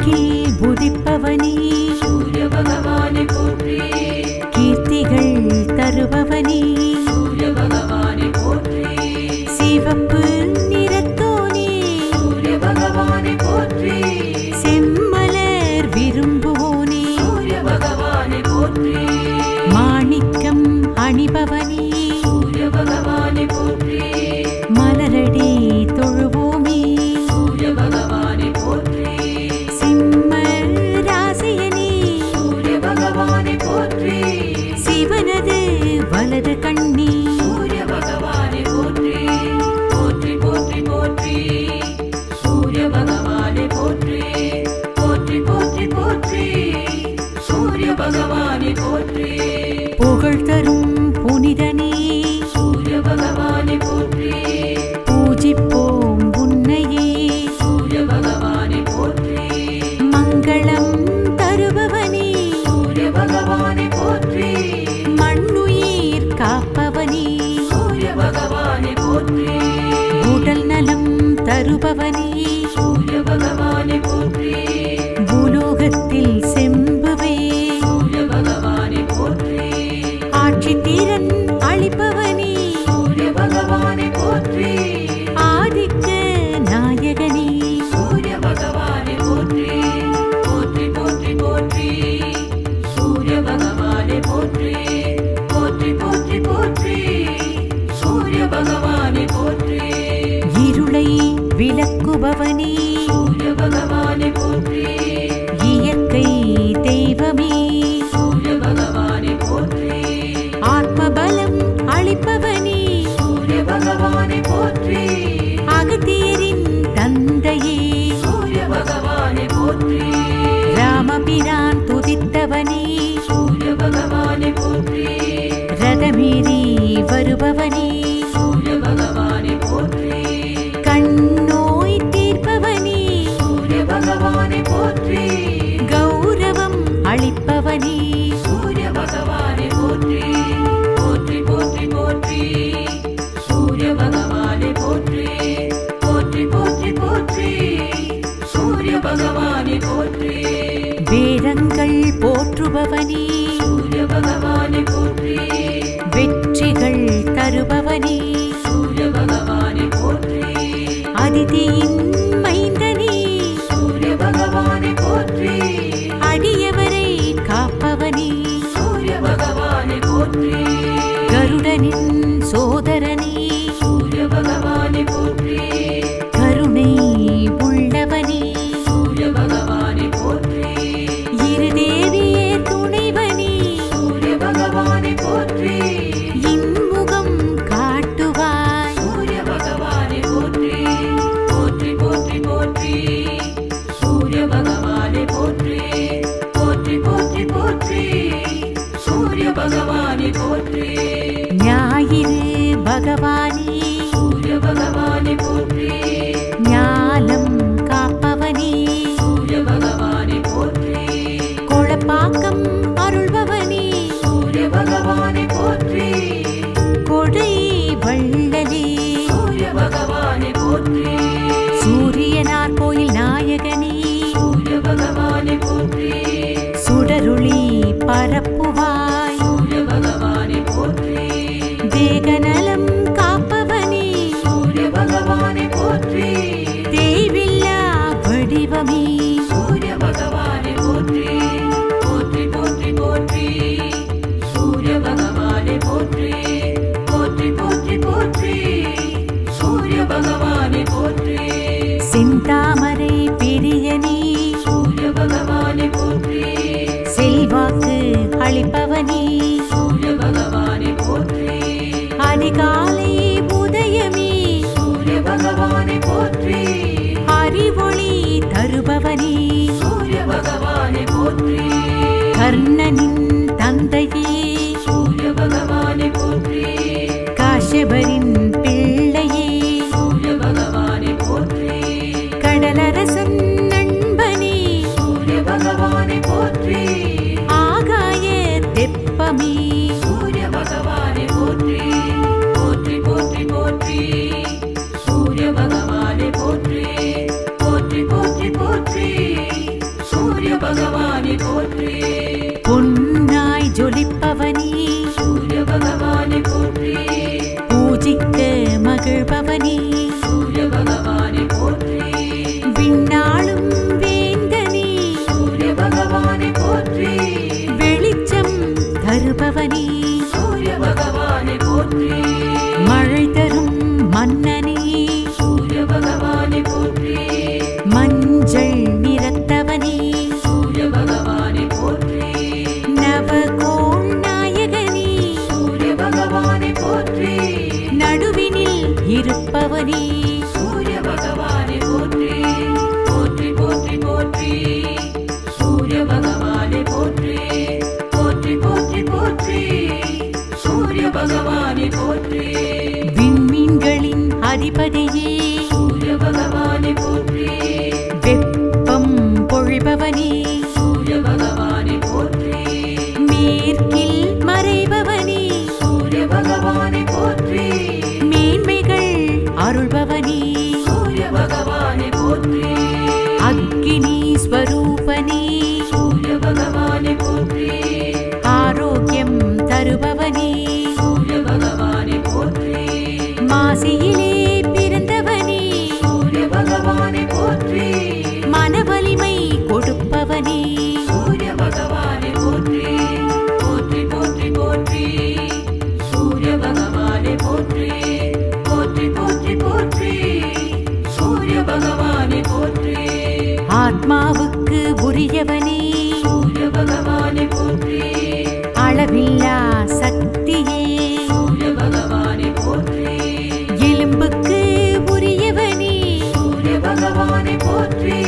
கிழக்கில் உதிப்பவனே சூரிய பகவானை போற்றி. கீர்த்திகள் தருபவனே சூரிய பகவானை போற்றி. சிவப்பு நிறத்தோனே சூரிய பகவானை போற்றி. செம்மலர் விரும்புவோனே சூரிய பகவானை போற்றி. மாணிக்கம் அணிபவனே சூரிய பகவானை போற்றி. மலரடி தொழுவோமே சூரிய பகவானை போற்றி. சிம்ம ராசியனே சூரிய பகவானை போற்றி. சிவனது வலது கண்ணி சூரிய பகவானை போற்றி. போற்றி போற்றி போற்றி. சூரிய பகவானை போற்றி. போற்றி போற்றி போற்றி. சூரிய பகவானை போற்றி. புகழ் தரும் புனிதனே சூரிய பகவானை போற்றி. பூஜிப்போம் உன்னையே சூரிய பகவானை போற்றி. மங்களம் தருபவனே சூரிய பகவானை போற்றி. மண்ணுயிர் காப்பவனே சூரிய பகவானை போற்றி. உடல் நலம் தருபவனே சூரிய பகவானை போற்றி. பூலோகத்தில் செம்புவே சூரிய பகவானை போற்றி. ஆட்சி திறன் அளிப்பவனே சூரிய பகவானை போற்றி. ஆதிக்க நாயகனே சூரிய பகவானை போற்றி. போற்றி போற்றி போற்றி. சூரிய பகவானை போற்றி. போற்றி போற்றி போற்றி. சூரிய பகவானை போற்றி. இருளை விளக்குபவனே சூரிய பகவானை போற்றி. இயற்கை தெய்வமே சூரிய பகவானை போற்றி. ஆத்மபலம் அளிப்பவனே சூரிய பகவானை போற்றி. அகத்தியரின் தந்தையே சூரிய பகவானை போற்றி. ராமபிரான் துதித்தவனே சூரிய பகவானை போற்றி. ரதமீறி வருபவனே சூரிய பகவானை போற்றி. கண்ணோய் தீர்ப்பவனே சூரிய பகவானை போற்றி. கௌரவம் அளிப்பவனே சூரிய பகவானை போற்றி. போற்றி போற்றி போற்றி. சூரிய பகவானை போற்றி. போற்றி போற்றி போற்றி. சூரிய பகவானை போற்றி. வேதங்கள் போற்றுபவனே சூரிய பகவானை போற்றி. வெற்றிகள் தருபவனே சூரிய பகவானை போற்றி. அதிதியின் மைந்தனே சூரிய பகவானை போற்றி. அடியவரை காப்பவனே சூரிய பகவானை போற்றி. கருடனின் சோதரனே சூரிய பகவானை போற்றி. கருணை உள்ளவனே சூரிய பகவானை போற்றி. இருதேவியே துணைவனே சூரிய பகவானை போற்றி. இன்முகம் காட்டுவாய் சூரிய பகவானை போற்றி. போற்றி போற்றி போற்றி. சூரிய பகவானை போற்றி. போற்றி போற்றி போற்றி. சூரிய பகவானை போற்றி. ஞாயிறு பகவானே சூரிய பகவானை போற்றி. ஞானம் காப்பவனே சூரிய பகவானை போற்றி. கொளப்பாக்கம் அருள்பவனே சூரிய பகவானை போற்றி. கொடை வள்ளலே சூரிய பகவானை போற்றி. சூரியனார் கோயில் நாயகனே சூரிய பகவானை போற்றி. சுடருளி பரப்புவாய் சூரிய பகவானை போற்றி. தேகநலம் காப்பவனே சூரிய பகவானை போற்றி. தேவில்லா வடிவமே சூரிய பகவானை போற்றி. போற்றி போற்றி போற்றி. சூரிய பகவானை போற்றி. போற்றி போற்றி போற்றி. சூரிய பகவானை போற்றி. செந்தாமரை பெரியனே சூரிய பகவானை போற்றி. செல்வாக்கு அளிப்பவனே சூரிய பகவானை போற்றி. அதிகாலை உதயமே சூரிய பகவானை போற்றி. அறிவொளி தருபவனே சூரிய பகவானை போற்றி. கர்ணனின் தந்தையே சூரிய பகவானை போற்றி. காஷ்யபரின் பிள்ளையே சூரிய பகவானை போற்றி. கடலரசன் நண்பனே சூரிய பகவானை போற்றி. ஆகாய தெப்பமே சூரிய பகவானை போற்றி. போற்றி போற்றி போற்றி. சூரிய பகவானை போற்றி. போற்றி போற்றி போற்றி. கொடுப்பவனே சூரிய பகவானே போற்றி போற்றி போற்றி போற்றி சூரிய பகவானே போற்றி போற்றி போற்றி போற்றி சூரிய பகவானே போற்றி விண்மீன்களின் அதிபதியே சூரிய பகவானே போற்றி வெப்பம் பொழிபவனே சூரிய பகவானே போற்றி மேற்கில் மறைபவனே சூரிய பகவானே போற்றி மேன்மைகள் அருள்பவனே சூரிய பகவானே போற்றி அக்கினி ஸ்வரூபனே சூரிய பகவானே போற்றி ஆரோக்கியம் தருபவனே சூரிய பகவானே போற்றி மாசியிலே பிறந்தவனே சூரிய பகவானே போற்றி மனவலிமை கொடுப்பவனே சூரிய பகவானே போற்றி போற்றி போற்றி போற்றி சூரிய பகவானே போற்றி போற்றி போற்றி போற்றி சூரிய பகவானே போற்றி ஆத்மாவுக்கு உரியவனே சூரிய பகவானே போற்றி அளவில்லா சக்தியே சூரிய பகவானே போற்றி எலும்புக்கு உரியவனே சூரிய பகவானே போற்றி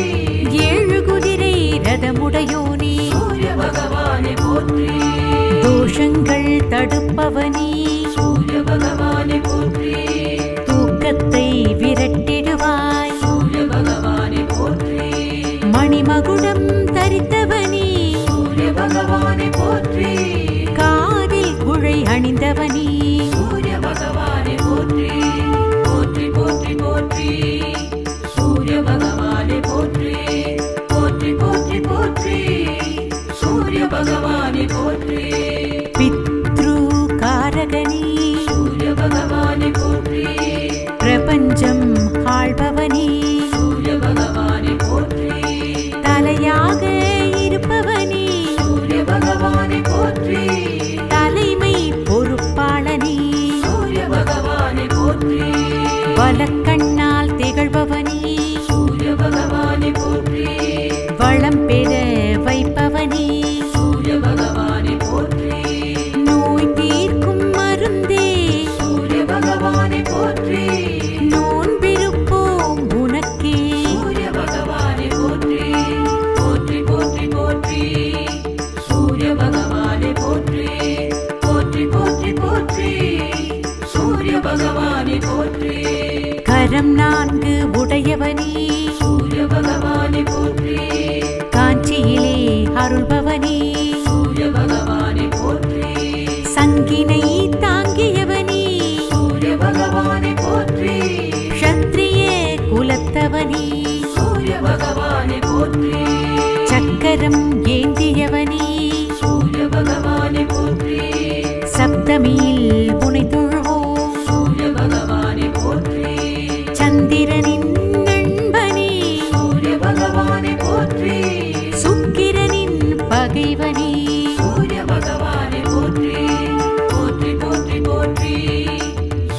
ஏழு குதிரை ரதமுடையோனே சூரிய பகவானே போற்றி தோஷங்கள் தடுப்பவனே சூரிய பகவானே போற்றி தூக்கத்தை விரட்டிடுவாய் சூரிய பகவானே போற்றி மணிமகுடம் தரித்தவனே சூரிய பகவானே போற்றி காதில் குழை அணிந்தவனே சூரிய பகவானே போற்றி போற்றி போற்றி போற்றி சூரிய பகவானே போற்றி போற்றி போற்றி போற்றி சூரிய பகவானே போற்றி பித்ரு காரகனே சூரிய பகவானே போற்றி பிரபஞ்சம் ஆள்பவனே சூரிய பகவானே போற்றி தலையாக இருப்பவனே சூரிய பகவானே போற்றி தலைமை பொறுப்பாளனே சூரிய பகவானே போற்றி வலக்கண்ணால் திகழ்பவனே சூரிய பகவானே போற்றி வளம் பெற வைப்பவனே சூரிய பகவானே போற்றி நோய் தீர்க்கும் மருந்தே சூரிய பகவானே போற்றி நோன்பிருப்போம் உனக்கே சூரிய பகவானே போற்றி போற்றி போற்றி போற்றி சூரிய பகவானே போற்றி போற்றி போற்றி போற்றி சூரிய பகவானே போற்றி கரம் நான்கு உடையவனே சூரிய பகவானே போற்றி காஞ்சியிலே அருள்பவனே சூரிய பகவானே போற்றி சங்கினை தாங்கியவனே சூரிய பகவானே போற்றி க்ஷத்ரிய குலத்தவனே சூரிய பகவானே போற்றி சக்கரம் ஏந்தியவனே சூரிய பகவானே போற்றி சப்தமியில் உனை தொழுவோம் சூரிய பகவானே போற்றி சந்திரனின் நண்பனே சூரிய பகவானே போற்றி சுக்கிரனின் பகைவனே சூரிய பகவானே போற்றி போற்றி போற்றி போற்றி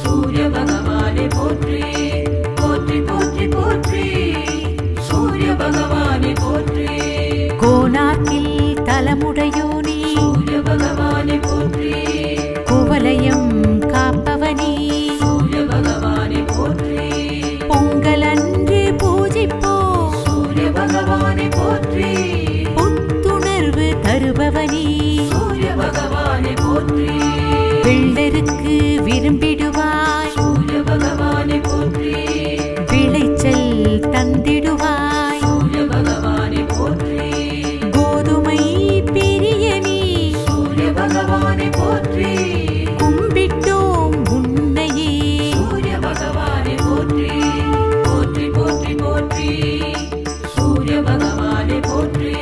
சூரிய பகவானே போற்றி போற்றி போற்றி போற்றி சூரிய பகவானே போற்றி கோனாக்கில் தலமுடையோனே சூரிய பகவானே போற்றி குவலயம் காப்பவனே சூரிய பகவானே போற்றி பொங்கலன்று பூஜிப்போம் சூரிய பகவானே போற்றி புத்துணர்வு தருபவனே சூரிய பகவானே போற்றி வெள்ளருக்கு விரும்பிடுவாய் சூரிய பகவானே போற்றி விளைச்சல் தந்திடுவாய் சூரிய பகவானே போற்றி கோதுமை பிரியனே சூரிய பகவானே போற்றி கும்பிட்டோம் உன்னையே சூரிய பகவானே போற்றி போற்றி போற்றி போற்றி சூரிய பகவானே போற்றி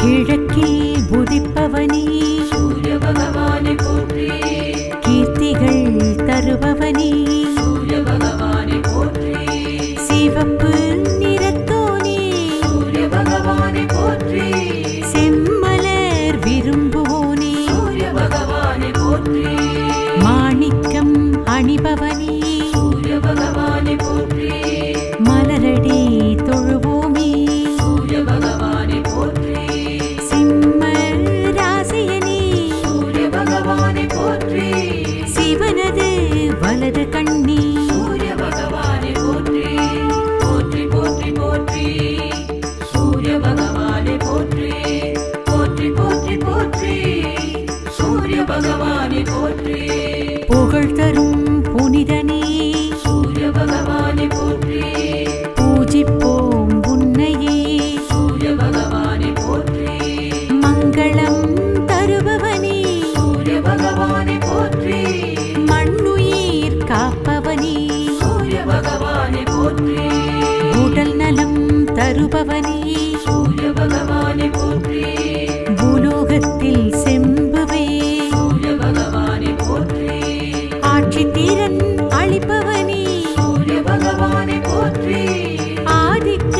கிழக்கில் உதிப்பவனே சூரிய பகவானே போற்றி போற்றி உடல் நலம் தருபவனே சூரிய பகவானை போற்றி பூலோகத்தில் செம்புவே சூரிய பகவானை போற்றி ஆட்சி திறன் அளிப்பவனே சூரிய பகவானை போற்றி ஆதிக்க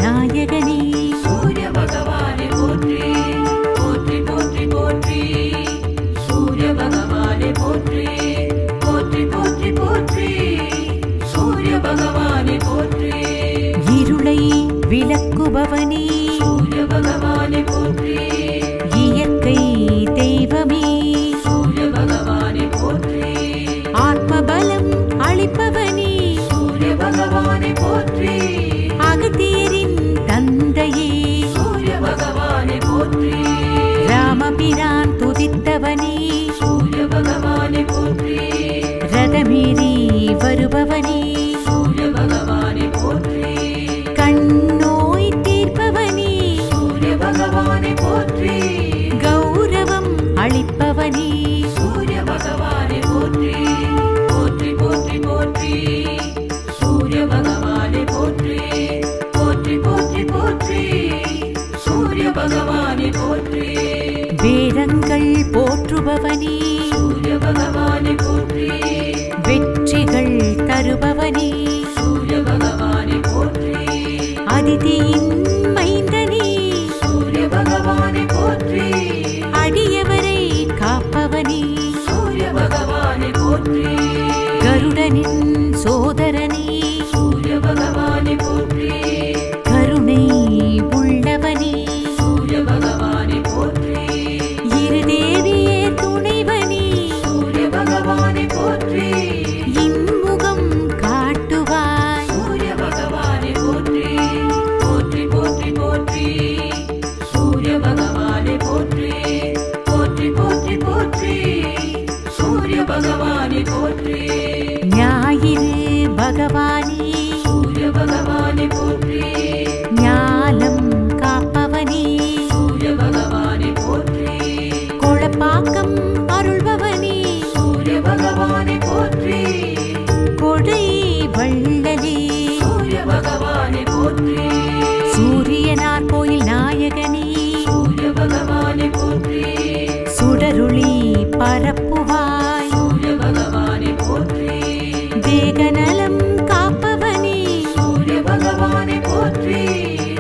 நாயகனே சூரிய பகவானை போற்றி போற்றி போற்றி போற்றி சூரிய பகவானை போற்றி போற்றி போற்றி போற்றி சூரிய பகவானை போற்றி இருளை விளக்குபவனே சூரிய பகவானை போற்றி இயற்கை தெய்வமே சூரிய பகவானை போற்றி ஆத்மபலம் அளிப்பவனே சூரிய பகவானை போற்றி அகத்தியரின் தந்தையே சூரிய பகவானை போற்றி ராமபிரான் துதித்தவனே சூரிய பகவானை போற்றி ரதமேறி வருபவனே சூரிய பகவானை போற்றி கண்ணோய் தீர்ப்பவனே சூரிய பகவானை போற்றி கௌரவம் அளிப்பவனே சூரிய பகவானை போற்றி போற்றி போற்றி போற்றி சூரிய பகவானை போற்றி போற்றி போற்றி போற்றி சூரிய பகவானை போற்றி வேதங்கள் போற்றுபவனே சூரிய பகவானை போற்றி வெற்றிகள் தருபவனே சூரிய பகவானை போற்றி அதிதியின் மைந்தனே சூரிய பகவானை போற்றி அடியவரை காப்பவனே சூரிய பகவானை போற்றி கருடனின் சோதரனே சூரிய பகவானை போற்றி கருணை உள்ளவனே சூரிய பகவானை போற்றி இருதேவிய துணைவனே சூரிய பகவானை போற்றி இன்முகம் காட்டுவாய் சூரிய பகவானை போற்றி போற்றி போற்றி போற்றி சூரிய பகவானை போற்றி போற்றி போற்றி போற்றி சூரிய பகவானை போற்றி ஞாயிறு பகவானே சூரிய பகவானை போற்றி ஞாலம் காப்பவனே சூரிய பகவானை போற்றி கொளப்பாக்கம் அருள்பவனே சூரிய பகவானை போற்றி கொடை வள்ளலே சூரிய பகவானை போற்றி சூரியனார் கோயில் நாயகனே சூரிய பகவானை போற்றி சுடருளி பரப்புவாய் சூரிய பகவானை போற்றி தேகநலம் காப்பவனே சூரிய பகவானை போற்றி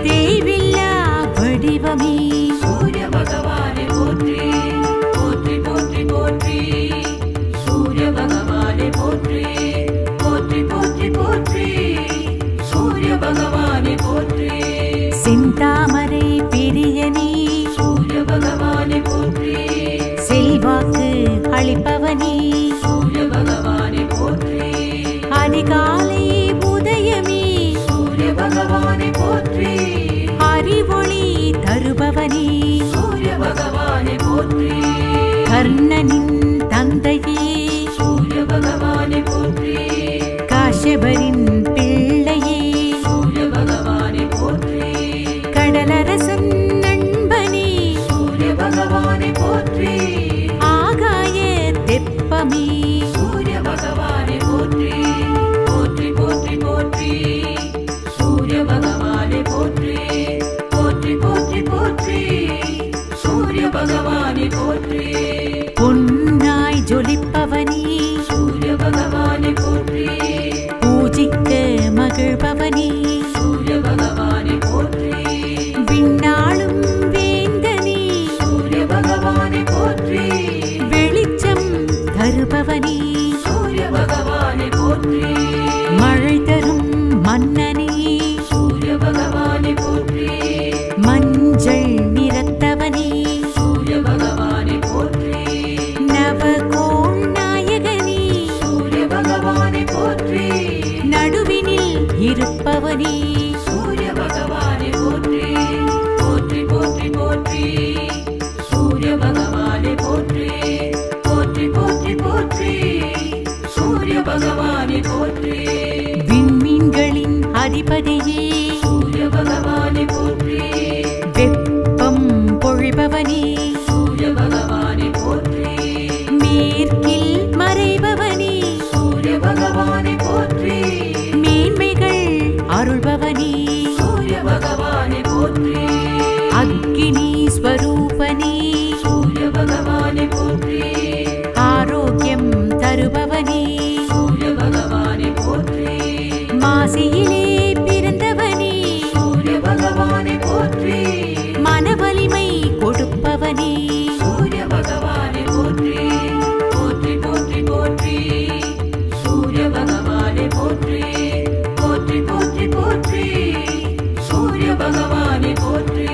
தேவில்லா வடிவமே சூரிய பகவானை போற்றி போற்றி போற்றி போற்றி சூரிய பகவானை போற்றி போற்றி போற்றி போற்றி சூரிய பகவானை போற்றி செந்தாமரை பிரியனே சூரிய பகவானை போற்றி செல்வாக்கு அளிப்பவனே சூரிய பகவானை போற்றி அதிகாலை உதயமே சூரிய பகவானை போற்றி அறிவொளி தருபவனே சூரிய பகவானை போற்றி கர்ணனின் தந்தையே சூரிய பகவானை போற்றி காஷ்யபரின் பிள்ளையே சூரிய பகவானை போற்றி கடலரசன் நண்பனே சூரிய பகவானை போற்றி ஆகாய தெப்பமே சூரிய பகவானை போற்றி போற்றி போற்றி போற்றி சூரிய பகவானை போற்றி போற்றி போற்றி போற்றி சூரிய பகவானை போற்றி பொன்னாய் ஜொலிப்பவனே சூரிய பகவானை போற்றி பூஜிக்க மகிழ்பவனே சூரிய பகவானை போற்றி விண்ணாளும் வேந்தனே சூரிய பகவானை போற்றி வெளிச்சம் தருபவனே சூரிய பகவானை போற்றி மழை தரும் மன்னனே சூரிய பகவானை போற்றி மஞ்சள் நிறத்தவனே சூரிய பகவானை போற்றி நவகோள் நாயகனே சூரிய பகவானை போற்றி நடுவினில் இருப்பவனே சூரிய பகவானை போற்றி போற்றி போற்றி போற்றி சூரிய பகவானை போற்றி போற்றி போற்றி போற்றி சூரிய பகவானை போற்றி விண்மீன்களின் அதிபதியே சூரிய பகவானை போற்றி வெப்பம் பொழிபவனே சூரிய பகவானை போற்றி மேற்கில் மறைபவனே சூரிய பகவானை போற்றி மேன்மைகள் ராசியிலே பிறந்தவனே சூரிய பகவானை போற்றி மனவலிமை கொடுப்பவனே சூரிய பகவானை போற்றி போற்றி போற்றி போற்றி சூரிய பகவானை போற்றி போற்றி போற்றி போற்றி சூரிய பகவானை போற்றி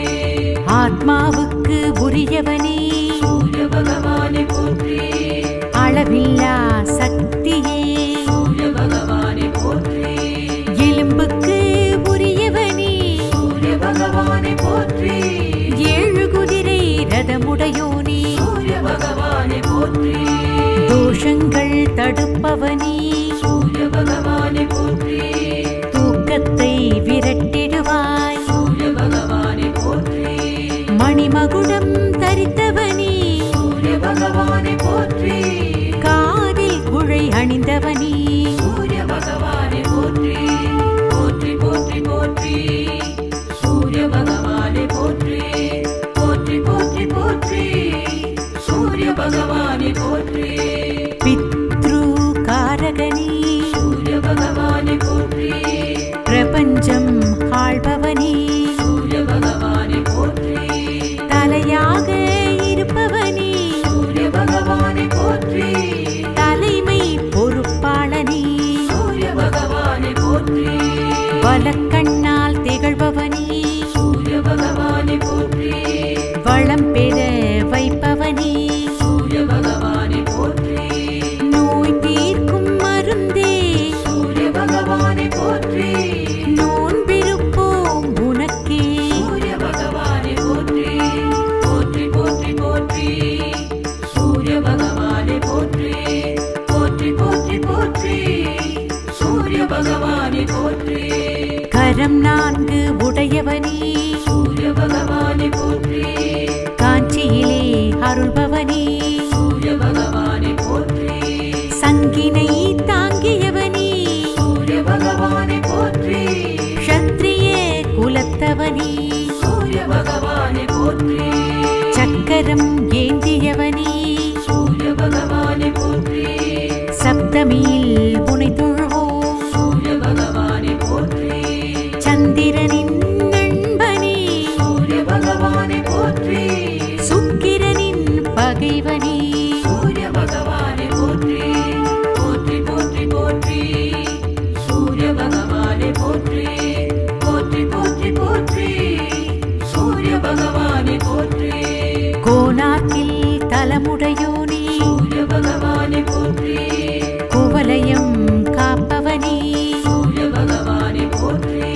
ஆத்மாவுக்கு உரியவனே சூரிய பகவானை போற்றி அளவில்லா சக்தியே சூரிய பகவானை போற்றி எலும்புக்கு உரியவனே சூரிய பகவானை போற்றி ஏழு குதிரை ரதமுடையோனே சூரிய பகவானை போற்றி தோஷங்கள் தடுப்பவனே சூரிய பகவானை போற்றி தூக்கத்தை விரட்டிடுவாய் சூரிய பகவானை போற்றி மணிமகுடம் தரித்தவனே சூரிய பகவானை போற்றி காதில் குழை அணிந்தவனே சூரிய பகவானை போற்றி போற்றி போற்றி போற்றி சூரிய பகவானை போற்றி போற்றி போற்றி போற்றி சூரிய பகவானை போற்றி பித்ரு காரகனே சூரிய பகவானை போற்றி பிரபஞ்சம் ஆள்பவனே சூரிய பகவானை போற்றி தலையாக இருப்பவனே சூரிய பகவானை போற்றி தலைமை பொறுப்பாளனே சூரிய பகவானை போற்றி வலக்கண்ணால் திகழ்பவனே சூரிய பகவானை போற்றி வளம் பெற வைப்பவனே சூரிய பகவானை போற்றி நோய் தீர்க்கும் மருந்தே சூரிய பகவானை போற்றி நோன்பிருப்போம் உனக்கே சூரிய பகவானை போற்றி போற்றி போற்றி போற்றி சூரிய பகவானை போற்றி போற்றி போற்றி போற்றி சூரிய பகவானை போற்றி கரம் நான்கு உடையவனே சூரிய பகவானை போற்றி காஞ்சியிலே அருள்பவனே சூரிய பகவானை போற்றி சங்கினை தாங்கியவனே சூரிய பகவானை போற்றி க்ஷத்ரிய குலத்தவனே சூரிய பகவானை போற்றி சக்கரம் ஏந்தியவனே சூரிய பகவானை போற்றி சப்தமியில் உனை தொழுவோம் சூரிய பகவானை போற்றி சந்திரனின் நண்பனே சூரிய பகவானை போற்றி சுக்கிரனின் பகைவனே சூரிய பகவானை போற்றி போற்றி போற்றி போற்றி சூரிய பகவானை போற்றி போற்றி போற்றி போற்றி சூரிய பகவானை போற்றி கோனாக்கில் தலமுடையோனே சூரிய பகவானை போற்றி குவலயம் காப்பவனே சூரிய பகவானை போற்றி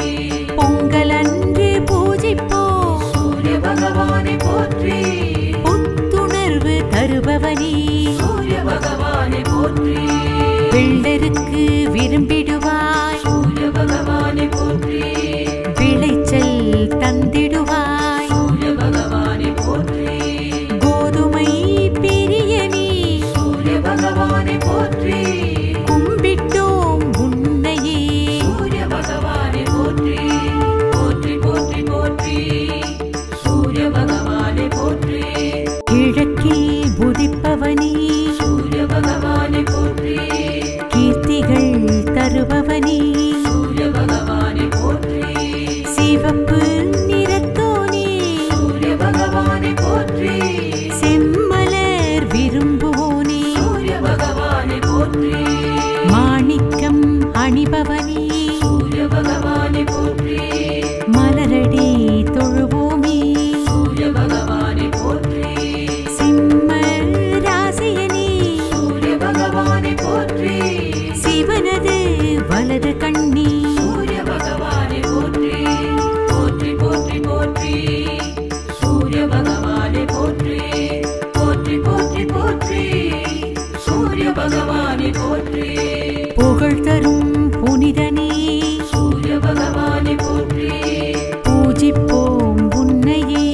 பொங்கலன்று பூஜிப்போம் சூரிய பகவானை போற்றி புத்துணர்வு தருபவனே சூரிய பகவானை போற்றி வெள்ளருக்கு விரும்பிடுவாய் சூரிய பகவானை போற்றி விளைச்சல் தந்திடுவாய் சூரிய பகவானை போற்றி கோதுமை பிரியனே சூரிய பகவானை போற்றி கும்பிட்டோம் உன்னையே சூரிய பகவானை போற்றி போற்றி போற்றி போற்றி சூரிய பகவானை போற்றி கிழக்கில் உதிப்பவனே சூரிய பகவானை போற்றி கீர்த்திகள் தருபவனே சூரிய பகவானை போற்றி சிவப்பு நிறத்தோனே சூரிய பகவானை போற்றி செம்மலர் விரும்புவோனே சூரிய பகவானை போற்றி மாணிக்கம் அணிபவனே சூரிய பகவானை போற்றி மலரடி தொழுவோமே சூரிய பகவானை போற்றி சிம்ம ராசியனே சூரிய பகவானை போற்றி சிவனது வலது கண்ணி சூரிய பகவானை போற்றி போற்றி போற்றி போற்றி சூரிய பகவானை போற்றி போற்றி போற்றி போற்றி சூரிய பகவானை போற்றி புகழ் தரும் புனிதனே சூரிய பகவானை போற்றி பூஜிப்போம் உன்னையே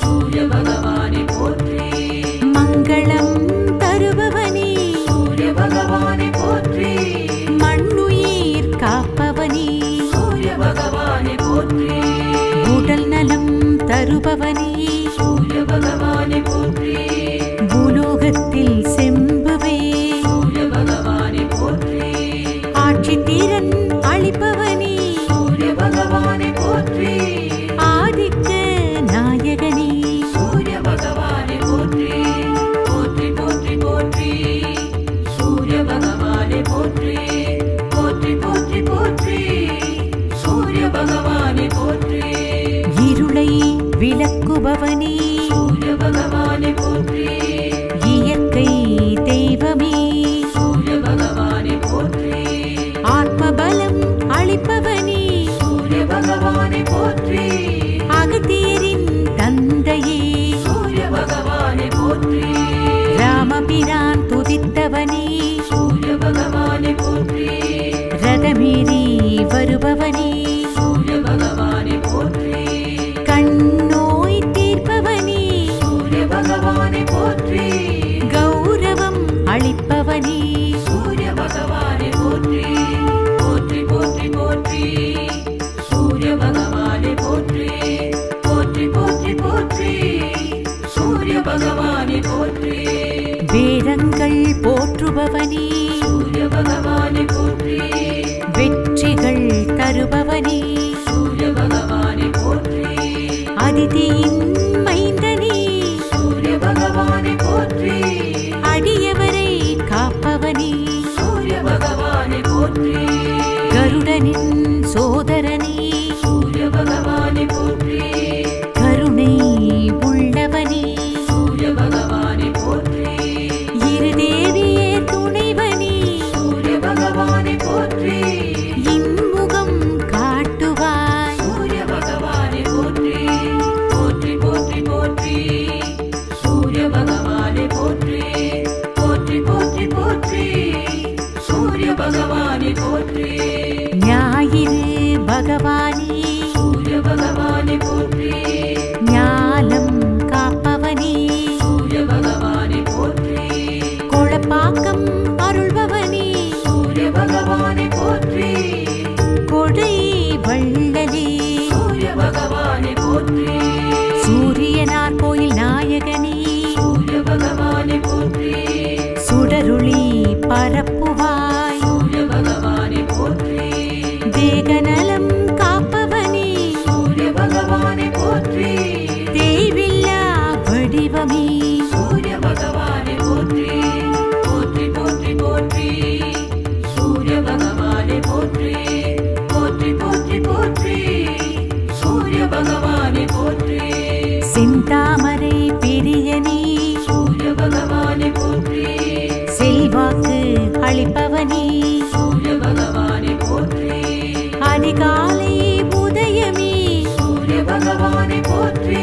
சூரிய பகவானை போற்றி மங்களம் தருபவனே சூரிய பகவானை போற்றி மண்ணுயிர் காப்பவனே சூரிய பகவானை போற்றி உடல் நலம் தருபவனே சூரிய பகவானை போற்றி பூலோகத்தில் செம்புவே சூரிய பகவானை போற்றி ஆட்சி திறன் அளிப்பவனே தருபவனே சூரிய பகவானே போற்றி வெற்றிகள் தருபவனே சூரிய பகவானே போற்றி அதிதியின் மைந்தனே சூரிய பகவானே போற்றி அடியவரை காப்பவனே சூரிய பகவானே போற்றி கருடனின் சோதரனே சூரிய பகவானே போற்றி கருணை உள்ளவனே சூரிய பகவானே போற்றி இருதேவியே துணைவனே சூரிய பகவானே போற்றி இன்முகம் காட்டுவாய் சூரிய பகவானே போற்றி போற்றி போற்றி போற்றி சூரிய பகவானே போற்றி போற்றி போற்றி போற்றி சூரிய பகவானே போற்றி ஞாயிறு பகவானே சூரிய பகவானே போற்றி ஞானம் காப்பவனே சூரிய பகவானே போற்றி கொளப்பாக்கம் அருள்பவனே சூரிய பகவானே போற்றி கொடை வள்ளலே சூரிய பகவானே போற்றி சூரியனார் கோயில் நாயகனே சூரிய பகவானே போற்றி சுடருளி பரப்புவாய் சூரிய பகவானே போற்றி தேகநலம் காப்பவனே சூரிய பகவானே போற்றி தேவில்லா வடிவமே சூரிய பகவானே போற்றி போற்றி போற்றி போற்றி சூரிய பகவானே போற்றி போற்றி போற்றி போற்றி சூரிய பகவானே போற்றி செந்தாமரை பிரியனே சூரிய பகவானே போற்றி செல்வாக்கு அளிப்பவனே சூரிய பகவானே போற்றி அதிகாலை உதயமே சூரிய பகவானே போற்றி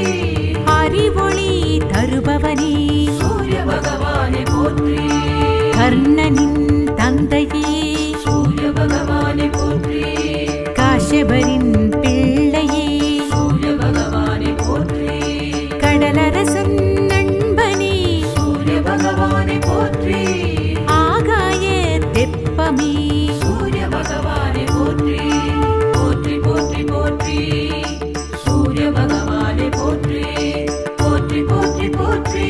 அறிவொளி தருபவனே சூரிய பகவானே போற்றி கர்ணனின் தந்தையே சூரிய பகவானே போற்றி காஷ்யபரின் பிள்ளையே சூரிய பகவானே போற்றி கடலரசன் நண்பனே சூரிய பகவானே போற்றி ஆகாய தெப்பமே சூரிய பகவானே போற்றி போற்றி போற்றி போற்றி சூரிய பகவானே போற்றி போற்றி போற்றி போற்றி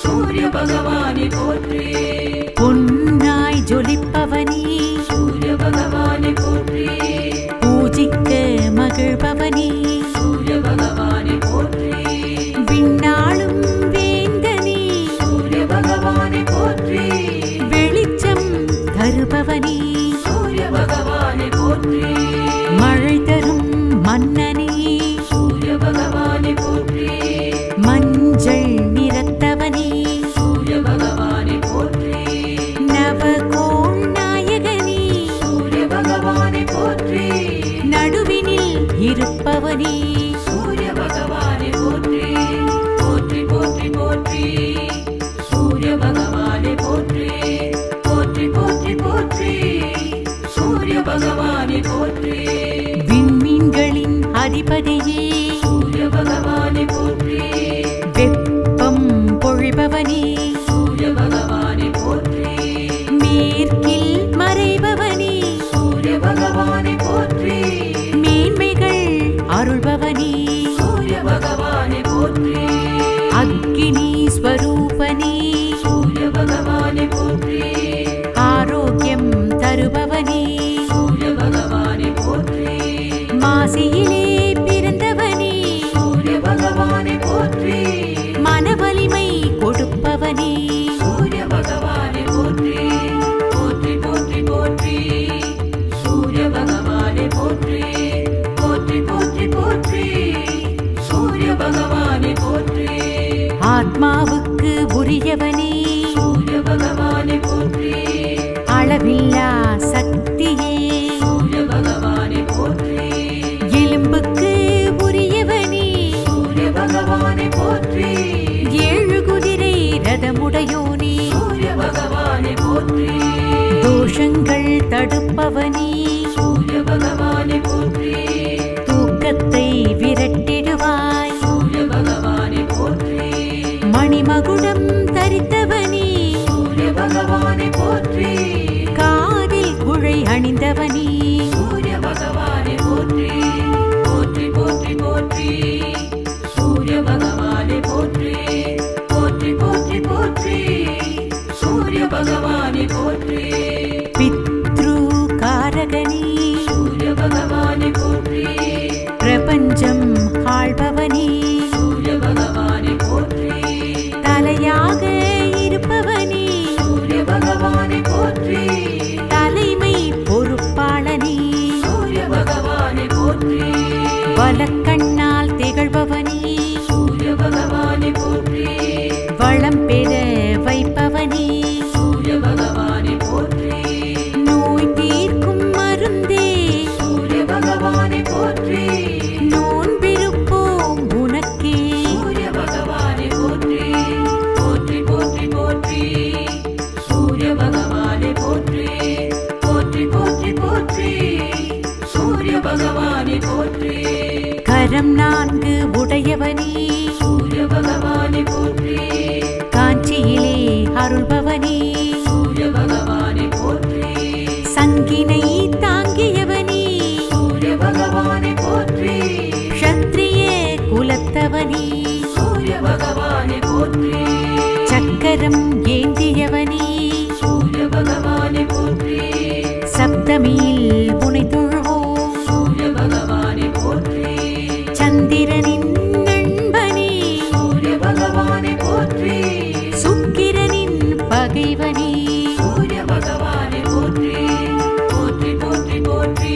சூரிய பகவானே போற்றி பொன்னாய் ஜொலிப்பவனே சூரிய பகவானே போற்றி பூஜிக்க மகிழ்பவனே சூரிய பகவானே போற்றி விண்ணாளும் வேந்தனே சூரிய பகவானே போற்றி வெளிச்சம் தருபவனே சூரிய பகவானே போற்றி மழை தரும் மன்னனே சூரிய பகவானே போற்றி மஞ்சள் நிறத்தவனே சூரிய பகவானே போற்றி நவகோள் நாயகனே சூரிய பகவானே போற்றி நடுவினில் இருப்பவனே சூரிய பகவானே போற்றி போற்றி போற்றி போற்றி சூரிய பகவானே போற்றி போற்றி போற்றி போற்றி சூரிய பகவானே போற்றி விண்மீன்களின் அதிபதியே சூரிய பகவானே போற்றி வெப்பம் பொழிபவனே சூரிய பகவானே போற்றி மேற்கில் மறைபவனே சூரிய பகவானே போற்றி மேன்மைகள் அருள்பவனே சூரிய பகவானே போற்றி அக்கினி ஸ்வரூபனே சூரிய பகவானே போற்றி ஆரோக்கியம் தருபவனே சூரிய பகவானே போற்றி மாசியிலே பிறந்தவனே சூரிய பகவானே போற்றி மனவலிமை கொடுப்பவனே சூரிய பகவானே போற்றி போற்றி போற்றி போற்றி சூரிய பகவானே போற்றி போற்றி போற்றி போற்றி சூரிய பகவானே போற்றி ஆத்மாவுக்கு உரியவனே சூரிய பகவானே போற்றி அளவில்லா சக்தியே சூரிய பகவானே போற்றி எலும்புக்கு உரியவனே சூரிய பகவானே போற்றி ஏழு குதிரை ரதமுடையோனே சூரிய பகவானே போற்றி தோஷங்கள் தடுப்பவனே சூரிய பகவானே போற்றி தூக்கத்தை விரட்டிடுவாய் சூரிய பகவானே போற்றி மணிமகுடம் தரித்த பகவானே போற்றி கரம் நான்கு உடையவனே சூரிய பகவானே போற்றி காஞ்சியிலே அருள்பவனே சூரிய பகவானே போற்றி சங்கினை தாங்கியவனே சூரிய பகவானே போற்றி க்ஷத்ரிய குலத்தவனே சூரிய பகவானே போற்றி சக்கரம் ஏந்தியவனே சூரிய பகவானே போற்றி சப்தமியில் புனை தொழுவோம் சூரிய பகவானே போற்றி சந்திரனின் நண்பனே சூரிய பகவானே போற்றி சுக்கிரனின் பகைவனே சூரிய பகவானே போற்றி போற்றி போற்றி போற்றி